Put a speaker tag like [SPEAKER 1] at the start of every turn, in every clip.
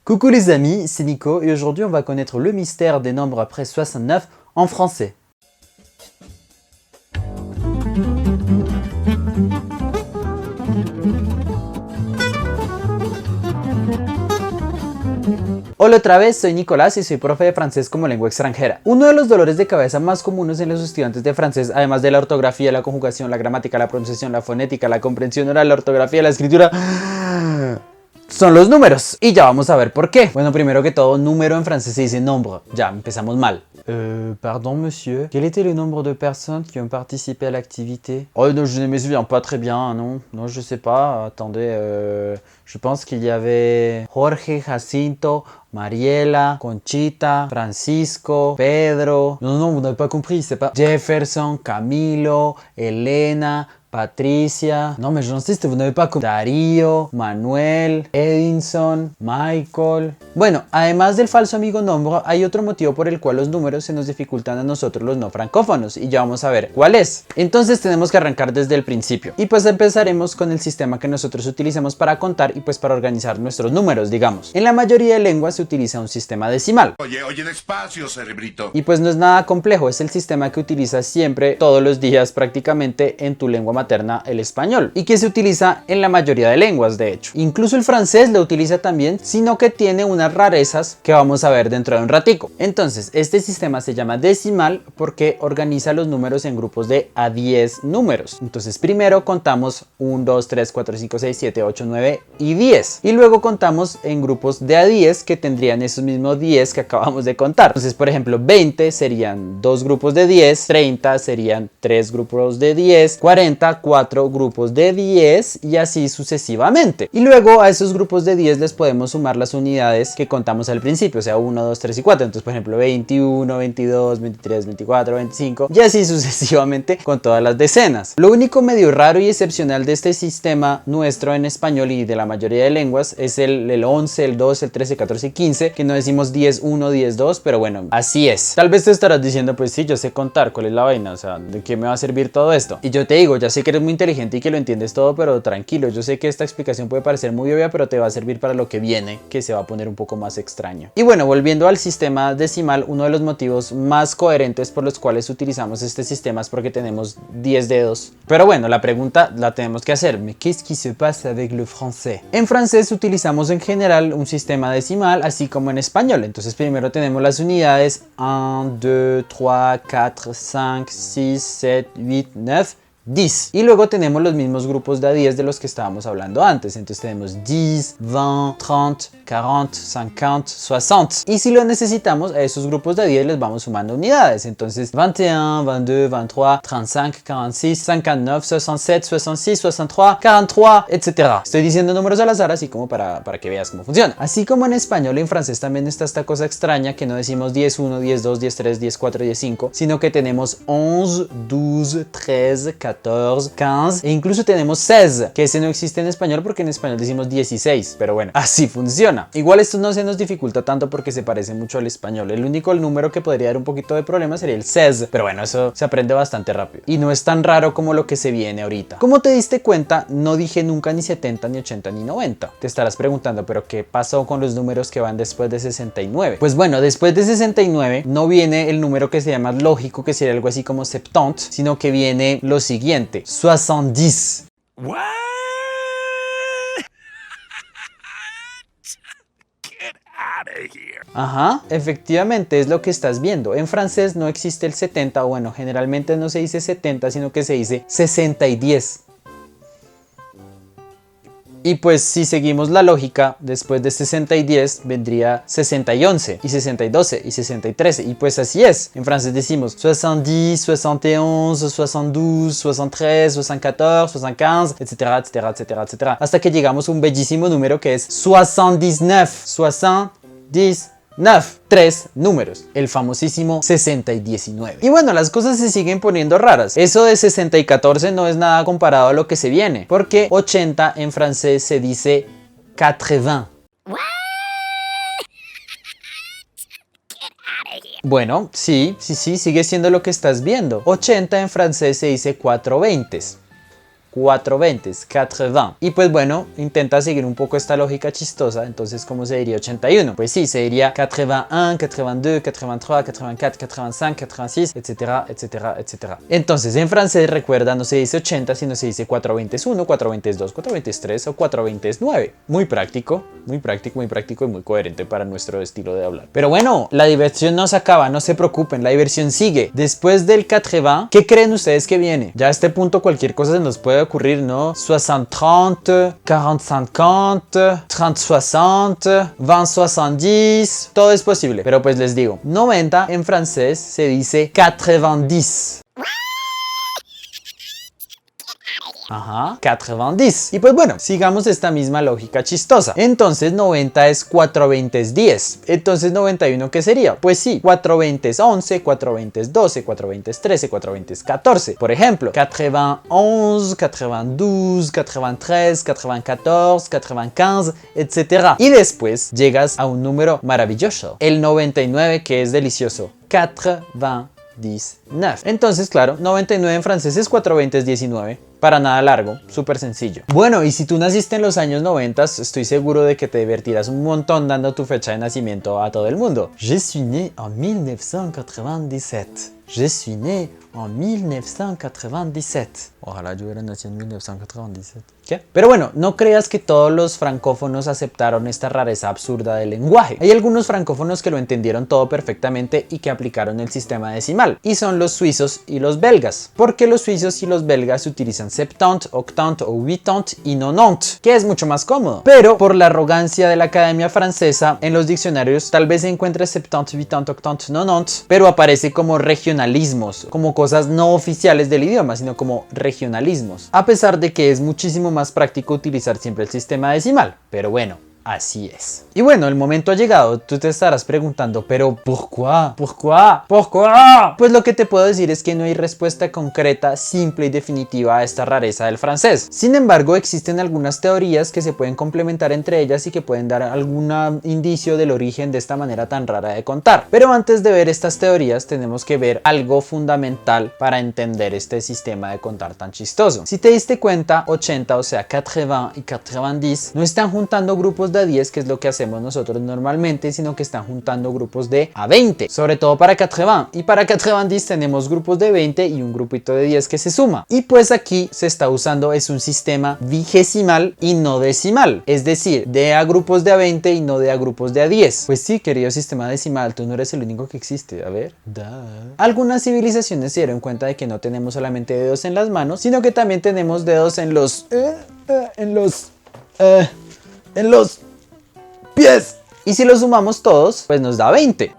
[SPEAKER 1] Coucou les amis, c'est Nico et aujourd'hui on va connaître le mystère des nombres après 69 en français. Hola otra vez, soy Nicolás y soy profe de francés como lengua extranjera. Uno de los dolores de cabeza más comunes en los estudiantes de francés, además de la ortografía, la conjugación, la gramática, la pronunciación, la fonética, la comprensión oral, la ortografía, la escritura, son los números. Y ya vamos a ver por qué. Bueno, primero que todo, número en francés se dice nombre. Ya, empezamos mal. Pardon monsieur, quel était le nombre de personnes qui ont participé à l'activité? Oh non, je ne me souviens pas très bien, non, je sais pas, attendez, je pense qu'il y avait Jorge, Jacinto, Mariela, Conchita, Francisco, Pedro. Non, vous n'avez pas compris, c'est pas Jefferson, Camilo, Elena, Patricia. Non, mais j'insiste, vous n'avez pas compris. Darío, Manuel, Edinson, Michael. Bueno, además del falso amigo nombre, hay otro motivo por el cual los números se nos dificultan a nosotros los no francófonos y ya vamos a ver cuál es. Entonces tenemos que arrancar desde el principio y pues empezaremos con el sistema que nosotros utilizamos para contar y pues para organizar nuestros números, digamos. En la mayoría de lenguas se utiliza un sistema decimal.
[SPEAKER 2] Oye, despacio, cerebrito.
[SPEAKER 1] Y pues no es nada complejo, es el sistema que utilizas siempre, todos los días prácticamente en tu lengua materna, el español, y que se utiliza en la mayoría de lenguas, de hecho. Incluso el francés lo utiliza también, sino que tiene unas rarezas que vamos a ver dentro de un ratico. Entonces, este sistema se llama decimal porque organiza los números en grupos de a 10 números. Entonces, primero contamos 1, 2, 3, 4, 5, 6, 7, 8, 9 y 10. Y luego contamos en grupos de a 10 que tendrían esos mismos 10 que acabamos de contar. Entonces, por ejemplo, 20 serían 2 grupos de 10, 30 serían 3 grupos de 10, 40, 4 grupos de 10 y así sucesivamente. Y luego a esos grupos de 10 les podemos sumar las unidades que contamos al principio, o sea 1, 2, 3 y 4. Entonces, por ejemplo, 21, 22, 23, 24, 25 y así sucesivamente con todas las decenas. Lo único medio raro y excepcional de este sistema nuestro en español y de la mayoría de lenguas es el 11, el 12, el 13, 14 y 15, que no decimos 10, 1, 10, 2, pero bueno, así es. Tal vez te estarás diciendo, pues sí, yo sé contar, ¿cuál es la vaina? O sea, ¿de qué me va a servir todo esto? Y yo te digo, ya sé que eres muy inteligente y que lo entiendes todo, pero tranquilo, yo sé que esta explicación puede parecer muy obvia, pero te va a servir para lo que viene, que se va a poner un poco más extraño. Y bueno, volviendo al sistema decimal, uno de los motivos más coherentes por los cuales utilizamos este sistema es porque tenemos 10 dedos. Pero bueno, la pregunta la tenemos que hacer, ¿mais qu'est-ce qui se passe avec le français? En francés utilizamos en general un sistema decimal, así como en español. Entonces primero tenemos las unidades 1, 2, 3, 4, 5, 6, 7, 8, 9, 10. Y luego tenemos los mismos grupos de a 10 de los que estábamos hablando antes. Entonces tenemos 10, 20, 30, 40, 50, 60. Y si lo necesitamos, a esos grupos de 10 les vamos sumando unidades. Entonces 21, 22, 23, 35, 46, 59, 67, 66, 63, 43, etc. Estoy diciendo números al azar así como para que veas cómo funciona. Así como en español, en francés también está esta cosa extraña que no decimos 10, 1, 10, 2, 10, 3, 10, 4, 10, 5, sino que tenemos 11, 12, 13, 14, 15 e incluso tenemos 16, que ese no existe en español porque en español decimos 16, pero bueno, así funciona. Igual esto no se nos dificulta tanto porque se parece mucho al español. El único número que podría dar un poquito de problema sería el 16, pero bueno, eso se aprende bastante rápido y no es tan raro como lo que se viene ahorita. Como te diste cuenta, no dije nunca ni 70, ni 80, ni 90. Te estarás preguntando, pero ¿qué pasó con los números que van después de 69? Pues bueno, después de 69 no viene el número que se llama lógico, que sería algo así como 70, sino que viene lo siguiente: 70.
[SPEAKER 2] What? Get out of here.
[SPEAKER 1] Ajá, efectivamente es lo que estás viendo. En francés no existe el 70, o bueno, generalmente no se dice 70, sino que se dice 60 y 10. Y pues si seguimos la lógica, después de 60 y 10 vendría 60 y 11, y 60 y 12, y 60 y 13, y pues así es. En francés decimos 70, 71, 72, 63, 74, 75, etcétera, etcétera, etcétera, etcétera, hasta que llegamos a un bellísimo número que es 79, 79. 3 números, el famosísimo 60 y 19. Y bueno, las cosas se siguen poniendo raras. Eso de 60 y 14 no es nada comparado a lo que se viene, porque 80 en francés se dice 80. Bueno, sí, sigue siendo lo que estás viendo. 80 en francés se dice 4 20. 4 20s, 80. Y pues bueno, intenta seguir un poco esta lógica chistosa. Entonces, ¿cómo se diría 81? Pues sí, se diría 81, 82, 83, 84, 85, 86, etcétera, etcétera, etcétera. Entonces, en francés, recuerda, no se dice 80, sino se dice 4 20s 1, 4 20s 2, 4 20s 3 o 4 20s 9. Muy práctico, muy práctico, muy práctico y muy coherente para nuestro estilo de hablar. Pero bueno, la diversión no se acaba, no se preocupen, la diversión sigue. Después del 80, ¿qué creen ustedes que viene? Ya a este punto cualquier cosa se nos puede ocurrir, ¿no? 60-30, 40-50, 30-60, 20-70, todo es posible. Pero pues les digo, 90 en francés se dice 90. Ajá, 90. Y pues bueno, sigamos esta misma lógica chistosa. Entonces 90 es 4 20s 10. Entonces 91, ¿qué sería? Pues sí, 4 20s 11, 4 20s 12, 4 20s 13, 4 20s 14. Por ejemplo, 91, 92, 93, 94, 95, etc. Y después llegas a un número maravilloso, el 99, que es delicioso, 89. Entonces, claro, 99 en francés es 4 20 es 19. Para nada largo, súper sencillo. Bueno, y si tú naciste en los años 90, estoy seguro de que te divertirás un montón dando tu fecha de nacimiento a todo el mundo. Je suis né en 1997. Je suis né en 1997. Ojalá yo hubiera nacido en 1997. ¿Qué? Pero bueno, no creas que todos los francófonos aceptaron esta rareza absurda del lenguaje. Hay algunos francófonos que lo entendieron todo perfectamente y que aplicaron el sistema decimal. Y son los suizos y los belgas. Porque los suizos y los belgas utilizan 70, 80 o 80 y 90, que es mucho más cómodo. Pero por la arrogancia de la Academia Francesa, en los diccionarios tal vez se encuentre 70, 80, 80, 90, pero aparece como regionalismos, como cosas no oficiales del idioma, sino como regionalismos. A pesar de que es muchísimo más práctico utilizar siempre el sistema decimal. Pero bueno, así es. Y bueno, el momento ha llegado. Tú te estarás preguntando, pero ¿por qué? ¿Por qué? ¿Por qué? Pues lo que te puedo decir es que no hay respuesta concreta, simple y definitiva a esta rareza del francés. Sin embargo, existen algunas teorías que se pueden complementar entre ellas y que pueden dar algún indicio del origen de esta manera tan rara de contar. Pero antes de ver estas teorías, tenemos que ver algo fundamental para entender este sistema de contar tan chistoso. Si te diste cuenta, 80, o sea, 80 y 90, no están juntando grupos de 10, que es lo que hacemos nosotros normalmente, sino que están juntando grupos de a 20, sobre todo para 80. Y para 90 tenemos grupos de 20 y un grupito de 10 que se suma. Y pues aquí se está usando es un sistema vigesimal y no decimal, es decir, de a grupos de a 20 y no de a grupos de a 10. Pues sí, querido sistema decimal, tú no eres el único que existe. A ver, algunas civilizaciones se dieron cuenta de que no tenemos solamente dedos en las manos, sino que también tenemos dedos en los pies. Y si los sumamos todos, pues nos da 20.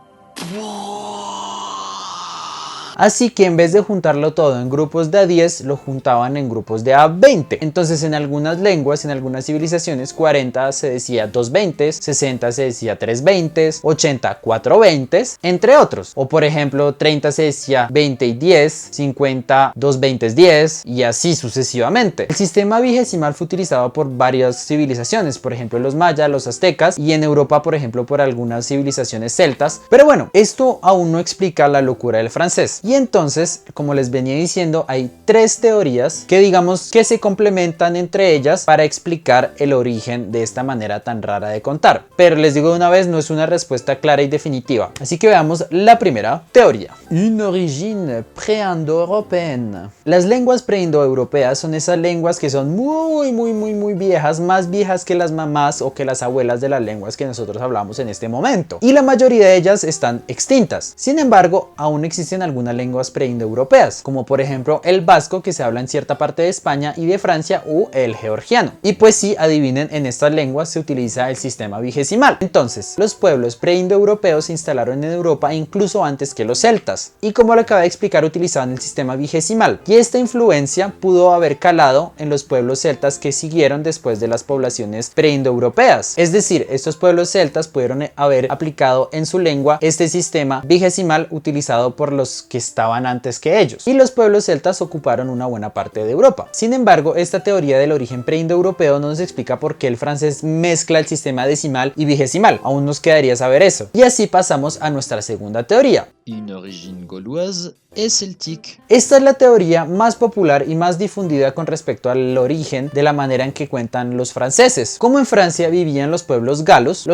[SPEAKER 1] Así que en vez de juntarlo todo en grupos de a 10, lo juntaban en grupos de a 20. Entonces en algunas lenguas, en algunas civilizaciones, 40 se decía 2 20s, 60 se decía 3 20s, 80 4 20s, entre otros. O por ejemplo, 30 se decía 20 y 10, 50 2 20s 10 y así sucesivamente. El sistema vigesimal fue utilizado por varias civilizaciones, por ejemplo los mayas, los aztecas y en Europa, por ejemplo, por algunas civilizaciones celtas. Pero bueno, esto aún no explica la locura del francés. Y entonces, como les venía diciendo, hay tres teorías que digamos que se complementan entre ellas para explicar el origen de esta manera tan rara de contar. Pero les digo de una vez, no es una respuesta clara y definitiva. Así que veamos la primera teoría. Une origine pré-indo-européenne. Las lenguas preindoeuropeas son esas lenguas que son muy viejas, más viejas que las mamás o que las abuelas de las lenguas que nosotros hablamos en este momento. Y la mayoría de ellas están extintas. Sin embargo, aún existen algunas lenguas preindoeuropeas, como por ejemplo el vasco, que se habla en cierta parte de España y de Francia, o el georgiano. Y pues sí, adivinen, en estas lenguas se utiliza el sistema vigesimal. Entonces, los pueblos preindoeuropeos se instalaron en Europa incluso antes que los celtas. Y como lo acabé de explicar, utilizaban el sistema vigesimal. Y esta influencia pudo haber calado en los pueblos celtas que siguieron después de las poblaciones preindoeuropeas. Es decir, estos pueblos celtas pudieron haber aplicado en su lengua este sistema vigesimal utilizado por los que estaban antes que ellos. Y los pueblos celtas ocuparon una buena parte de Europa. Sin embargo, esta teoría del origen preindoeuropeo no nos explica por qué el francés mezcla el sistema decimal y vigesimal. Aún nos quedaría saber eso. Y así pasamos a nuestra segunda teoría.
[SPEAKER 3] une origine gauloise et celtique.
[SPEAKER 1] Esta es la teoría más popular y más difundida con respecto al origen de la manera en que cuentan los franceses. Como en Francia vivían los pueblos galos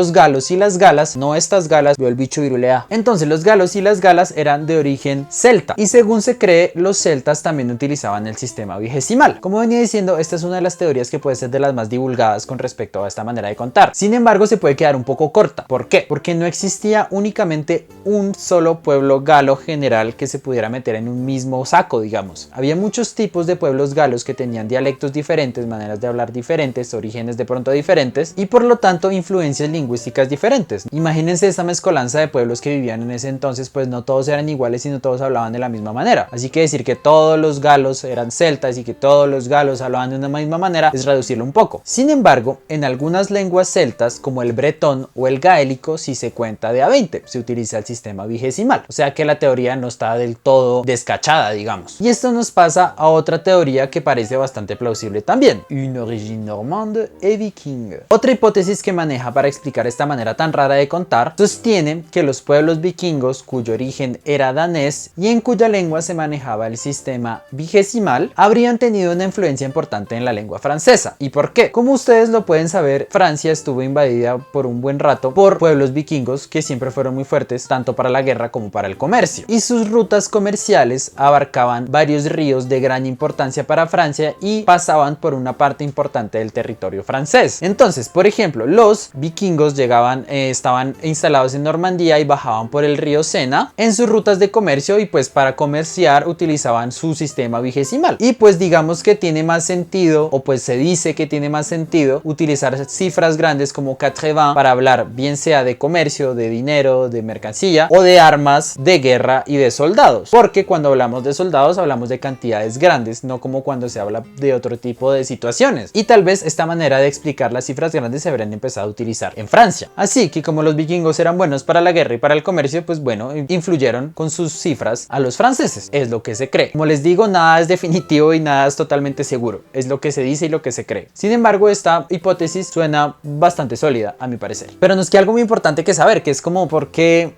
[SPEAKER 1] y las galas, no estas galas, vio el bicho virulea. Entonces los galos y las galas eran de origen celta y según se cree los celtas también utilizaban el sistema vigesimal. Como venía diciendo, esta es una de las teorías que puede ser de las más divulgadas con respecto a esta manera de contar. Sin embargo, se puede quedar un poco corta. ¿Por qué? Porque no existía únicamente un solo pueblo galo general que se pudiera meter en un mismo saco, digamos. Había muchos tipos de pueblos galos que tenían dialectos diferentes, maneras de hablar diferentes, orígenes de pronto diferentes y por lo tanto influencias lingüísticas diferentes. Imagínense esta mezcolanza de pueblos que vivían en ese entonces, pues no todos eran iguales y no todos hablaban de la misma manera. Así que decir que todos los galos eran celtas y que todos los galos hablaban de una misma manera es reducirlo un poco. Sin embargo, en algunas lenguas celtas como el bretón o el gaélico sí se cuenta de a 20, se utiliza el sistema vigesimal, o sea que la teoría no está del todo descachada, digamos. Y esto nos pasa a otra teoría que parece bastante plausible también, une origine normande et viking. Otra hipótesis que maneja para explicar esta manera tan rara de contar sostiene que los pueblos vikingos cuyo origen era danés y en cuya lengua se manejaba el sistema vigesimal habrían tenido una influencia importante en la lengua francesa. ¿Y por qué? Como ustedes lo pueden saber, Francia estuvo invadida por un buen rato por pueblos vikingos que siempre fueron muy fuertes tanto para la guerra como para el comercio y sus rutas comerciales abarcaban varios ríos de gran importancia para Francia y pasaban por una parte importante del territorio francés. Entonces, por ejemplo, los vikingos estaban instalados en Normandía y bajaban por el río Sena en sus rutas de comercio y pues para comerciar utilizaban su sistema vigesimal. Y pues digamos que tiene más sentido, o pues se dice que tiene más sentido utilizar cifras grandes como 80 para hablar bien sea de comercio, de dinero, de mercancía o de armas de guerra y de soldados. Porque cuando hablamos de soldados hablamos de cantidades grandes, no como cuando se habla de otro tipo de situaciones. Y tal vez esta manera de explicar las cifras grandes se habrían empezado a utilizar en Francia. Así que como los vikingos eran buenos para la guerra y para el comercio, pues bueno, influyeron con sus cifras a los franceses. Es lo que se cree. Como les digo, nada es definitivo y nada es totalmente seguro. Es lo que se dice y lo que se cree. Sin embargo, esta hipótesis suena bastante sólida a mi parecer. Pero nos queda algo muy importante que saber, que es como por qué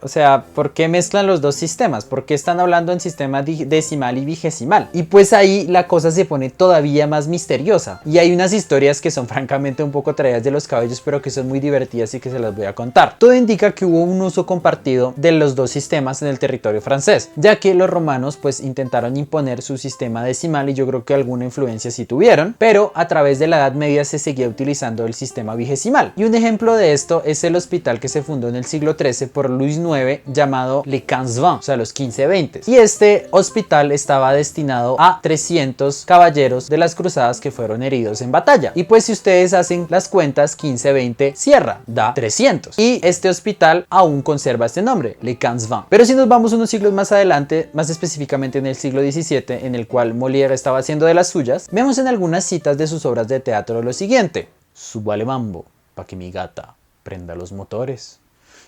[SPEAKER 1] mezclan los dos sistemas, por qué están hablando en sistema decimal y vigesimal. Y pues ahí la cosa se pone todavía más misteriosa. Y hay unas historias que son francamente un poco traídas de los cabellos, pero que son muy divertidas y que se las voy a contar. Todo indica que hubo un uso compartido de los dos sistemas en el territorio francés, ya que los romanos pues intentaron imponer su sistema decimal y yo creo que alguna influencia sí tuvieron, pero a través de la Edad Media se seguía utilizando el sistema vigesimal. Y un ejemplo de esto es el hospital que se fundó en el siglo XIII por Luis IX llamado Les 15-20, o sea los 15-20. Y este hospital estaba destinado a 300 caballeros de las cruzadas que fueron heridos en batalla. Y pues si ustedes hacen las cuentas, 15-20 cierra, da 300. Y este hospital aún conserva este nombre, Les 15-20. Pero si nos vamos unos siglos más adelante, más específicamente en el siglo XVII, en el cual Molière estaba haciendo de las suyas, vemos en algunas citas de sus obras de teatro lo siguiente: súbale mambo, pa' que mi gata prenda los motores.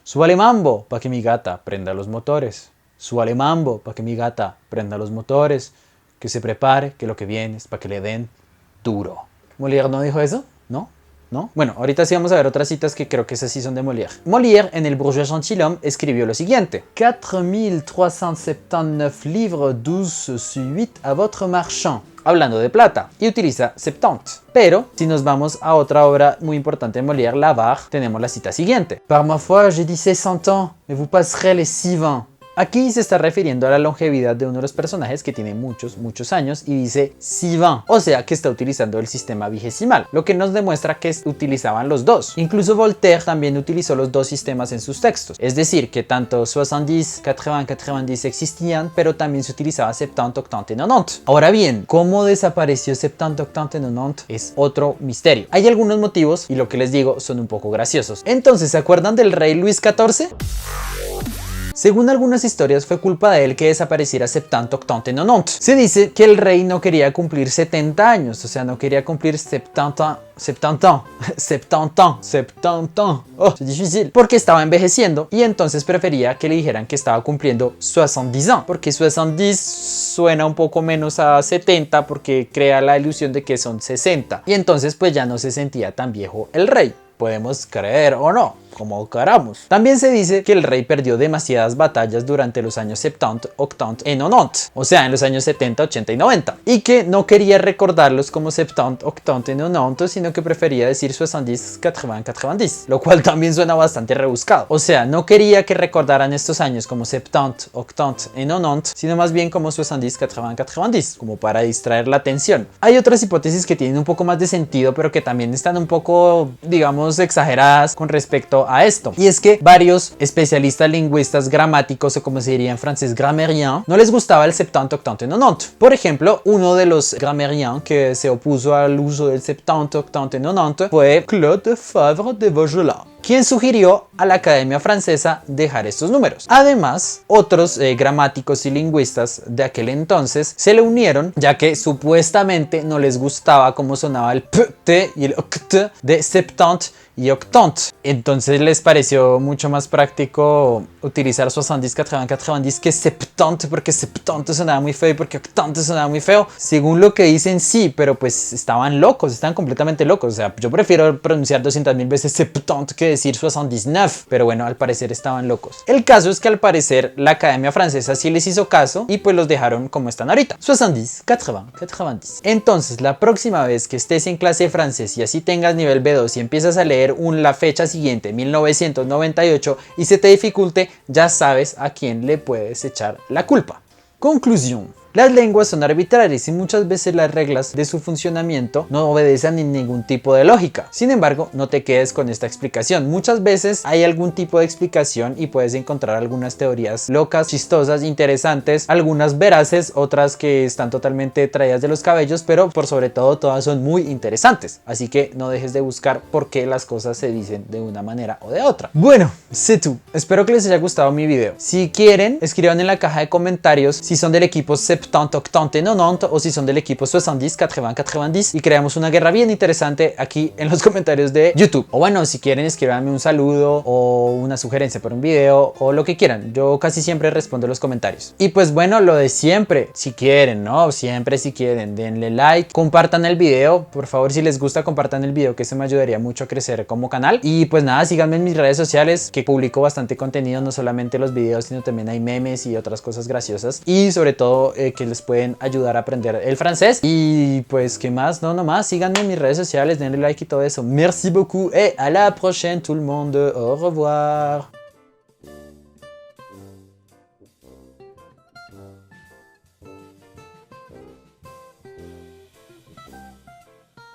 [SPEAKER 1] Súbale mambo, pa' que mi gata prenda los motores. Súbale mambo, pa' que mi gata prenda los motores. Que se prepare, que lo que viene es pa' que le den duro. ¿Molière no dijo eso? ¿No? ¿No? Bueno, ahorita sí vamos a ver otras citas que creo que esas sí son de Molière. Molière, en el Bourgeois Gentilhomme, escribió lo siguiente: 4379 livres 12 suite à votre marchand. Hablando de plata, y utiliza 70. Pero, si nos vamos a otra obra muy importante de Molière, L'Avare, tenemos la cita siguiente: Par ma foi, j'ai dit 60 ans, mais vous passerez les 6-20. Aquí se está refiriendo a la longevidad de uno de los personajes que tiene muchos años y dice 6-20, o sea que está utilizando el sistema vigesimal, lo que nos demuestra que utilizaban los dos. Incluso Voltaire también utilizó los dos sistemas en sus textos, es decir, que tanto 70, 80, 90 existían, pero también se utilizaba 70, 80 y 90. Ahora bien, ¿cómo desapareció 70, 80 y 90? Es otro misterio. Hay algunos motivos y lo que les digo son un poco graciosos. Entonces, ¿se acuerdan del rey Luis XIV? Según algunas historias, fue culpa de él que desapareciera 70, 80 y 90. Se dice que el rey no quería cumplir 70 años, o sea, no quería cumplir 70 ans. Oh, es difícil. Porque estaba envejeciendo y entonces prefería que le dijeran que estaba cumpliendo 70 ans, porque 70 suena un poco menos a 70 porque crea la ilusión de que son 60. Y entonces pues ya no se sentía tan viejo el rey. Podemos creer o no. como queramos. También se dice que el rey perdió demasiadas batallas durante los años 70, 80 y 90, o sea, en los años 70, 80 y 90, y que no quería recordarlos como 70, 80 y 90, sino que prefería decir 70, 80, 90, lo cual también suena bastante rebuscado. O sea, no quería que recordaran estos años como 70, 80 y 90, sino más bien como 70, 80, 90, como para distraer la atención. Hay otras hipótesis que tienen un poco más de sentido, pero que también están un poco, digamos, exageradas con respecto a esto. Y es que varios especialistas lingüistas gramáticos, o como se diría en francés, grammairiens, no les gustaba el 70, 80 y 90. Por ejemplo, uno de los grammairiens que se opuso al uso del 70, 80 y 90 fue Claude Favre de Vaugelas, quien sugirió a la Academia Francesa dejar estos números. Además, otros gramáticos y lingüistas de aquel entonces se le unieron, ya que supuestamente no les gustaba cómo sonaba el pt y el oct de 70 y 80. Entonces les pareció mucho más práctico utilizar 70, 80, 90 que 70, porque 70 sonaba muy feo y porque 80 sonaba muy feo. Según lo que dicen, sí, pero pues estaban locos, estaban completamente locos. O sea, yo prefiero pronunciar 200.000 veces 70 que decir 79, pero bueno, al parecer estaban locos. El caso es que al parecer la Academia Francesa sí les hizo caso y pues los dejaron como están ahorita, 70, 80, 90. Entonces, la próxima vez que estés en clase de francés y así tengas nivel B2 y empiezas a leer la fecha siguiente, 1998, y se te dificulte, ya sabes a quién le puedes echar la culpa. Conclusión. Las lenguas son arbitrarias y muchas veces las reglas de su funcionamiento no obedecen ni ningún tipo de lógica. Sin embargo, no te quedes con esta explicación. Muchas veces hay algún tipo de explicación y puedes encontrar algunas teorías locas, chistosas, interesantes, algunas veraces, otras que están totalmente traídas de los cabellos, pero por sobre todo todas son muy interesantes. Así que no dejes de buscar por qué las cosas se dicen de una manera o de otra. Bueno, c'est tout. Espero que les haya gustado mi video. Si quieren, escriban en la caja de comentarios si son del equipo 70, 80 y 90 o si son del equipo 70, 80, 90 y creamos una guerra bien interesante aquí en los comentarios de YouTube. O bueno, si quieren, escríbanme un saludo o una sugerencia para un video o lo que quieran. Yo casi siempre respondo los comentarios. Y pues bueno, lo de siempre, si quieren, ¿no? Siempre si quieren, denle like, compartan el video. Por favor, si les gusta, compartan el video, que eso me ayudaría mucho a crecer como canal. Y pues nada, síganme en mis redes sociales, que publico bastante contenido, no solamente los videos, sino también hay memes y otras cosas graciosas. Y sobre todo, que les pueden ayudar a aprender el francés. Y pues, ¿qué más? No más, síganme en mis redes sociales, denle like y todo eso. Merci beaucoup et à la prochaine tout le monde. Au revoir.